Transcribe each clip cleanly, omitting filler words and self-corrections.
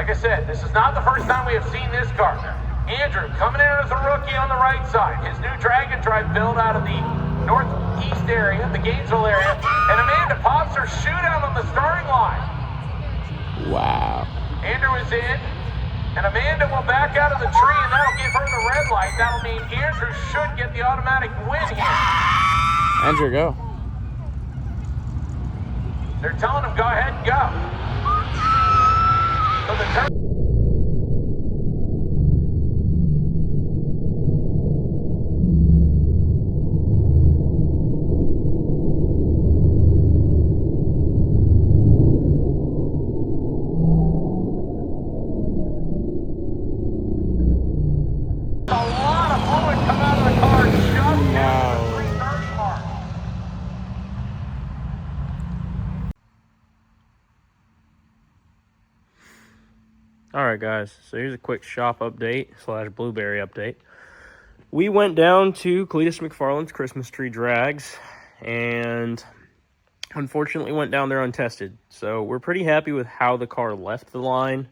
Like I said, this is not the first time we have seen this car. Andrew coming in as a rookie on the right side. His new Dragon Drive build out of the northeast area, the Gainesville area. And Amanda pops her shootout on the starting line. Wow. Andrew is in. And Amanda will back out of the tree, and that'll give her the red light. That'll mean Andrew should get the automatic win here. Andrew, go. They're telling him go ahead and go. So the turn. Alright guys, so here's a quick shop update / blueberry update. We went down to Cleetus McFarland's Christmas tree drags and unfortunately went down there untested. So we're pretty happy with how the car left the line,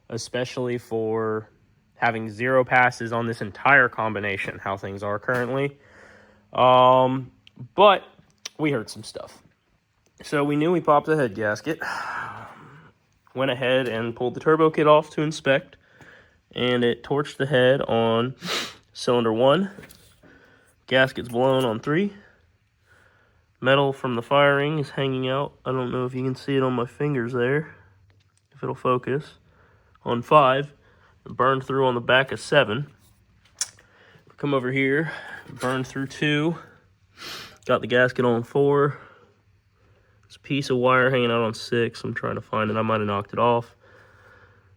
especially for having 0 passes on this entire combination, how things are currently. But we heard some stuff. So we knew we popped the head gasket. Went ahead and pulled the turbo kit off to inspect, and it torched the head on cylinder 1. Gasket's blown on 3. Metal from the firing is hanging out. I don't know if you can see it on my fingers there, if it'll focus. On 5, it burned through on the back of 7. Come over here, burned through 2. Got the gasket on 4. There's a piece of wire hanging out on 6. I'm trying to find it. I might have knocked it off.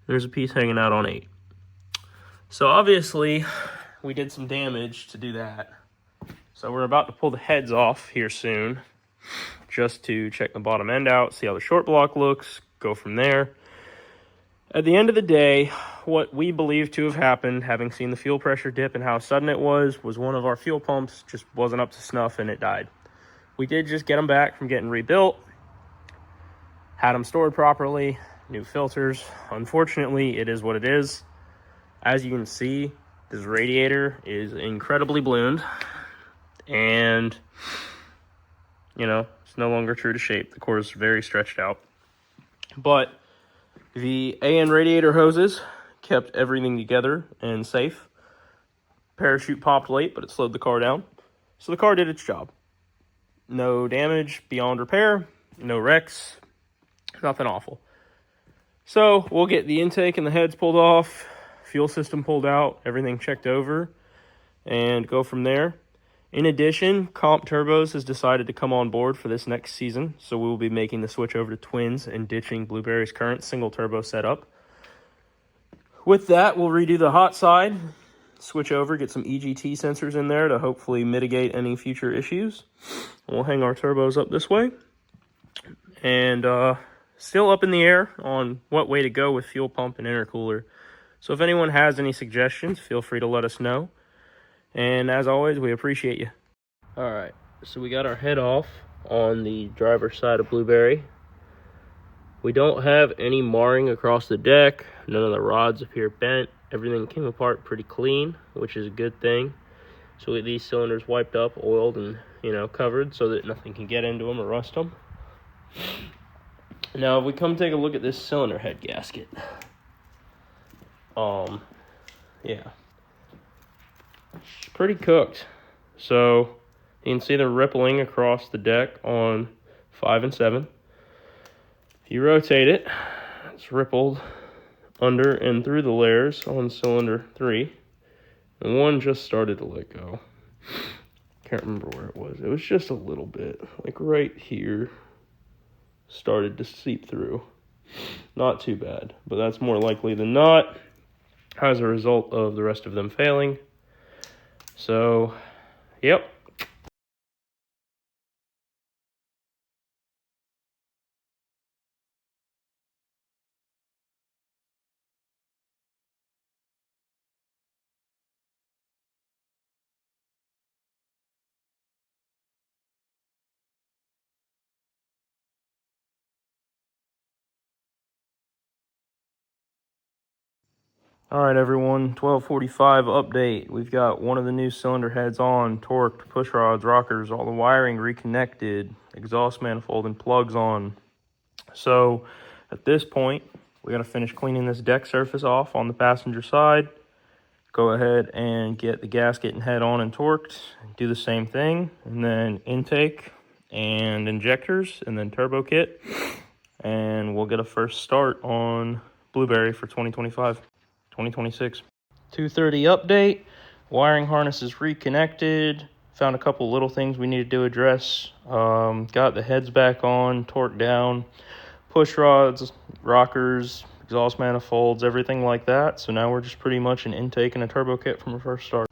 There's a piece hanging out on 8. So obviously, we did some damage to do that. So we're about to pull the heads off here soon, just to check the bottom end out, see how the short block looks, go from there. At the end of the day, what we believe to have happened, having seen the fuel pressure dip and how sudden it was one of our fuel pumps just wasn't up to snuff and it died. We did just get them back from getting rebuilt, had them stored properly, new filters. Unfortunately, it is what it is. As you can see, this radiator is incredibly ballooned, and, you know, it's no longer true to shape. The core is very stretched out. But the AN radiator hoses kept everything together and safe. Parachute popped late, but it slowed the car down. So the car did its job. No damage beyond repair, no wrecks, nothing awful. So we'll get the intake and the heads pulled off, fuel system pulled out, everything checked over, and go from there. In addition, Comp Turbos has decided to come on board for this next season, so we will be making the switch over to twins and ditching Blueberry's current single turbo setup. With that, we'll redo the hot side, switch over, get some EGT sensors in there to hopefully mitigate any future issues. We'll hang our turbos up this way. And still up in the air on what way to go with fuel pump and intercooler. So if anyone has any suggestions, feel free to let us know. And as always, we appreciate you. Alright, so we got our head off on the driver's side of Blueberry. We don't have any marring across the deck. None of the rods appear bent. Everything came apart pretty clean, which is a good thing. So we get these cylinders wiped up, oiled, and, covered so that nothing can get into them or rust them. Now, if we come take a look at this cylinder head gasket. Yeah. It's pretty cooked. So, you can see the rippling across the deck on 5 and 7. If you rotate it, it's rippled under and through the layers on cylinder 3. And 1 just started to let go. Can't remember where it was. It was just a little bit, like right here, started to seep through. Not too bad, but that's more likely than not as a result of the rest of them failing. So, yep. All right, everyone, 1245 update. We've got one of the new cylinder heads on, torqued, push rods, rockers, all the wiring reconnected, exhaust manifold and plugs on. So at this point, we got to finish cleaning this deck surface off on the passenger side. Go ahead and get the gasket and head on and torqued. Do the same thing, and then intake and injectors, and then turbo kit. And we'll get a first start on Blueberry for 2026. 230 update. Wiring harness is reconnected. Found a couple little things we needed to address. Got the heads back on, torqued down, push rods, rockers, exhaust manifolds, everything like that. So now we're just pretty much an intake and a turbo kit from a first start.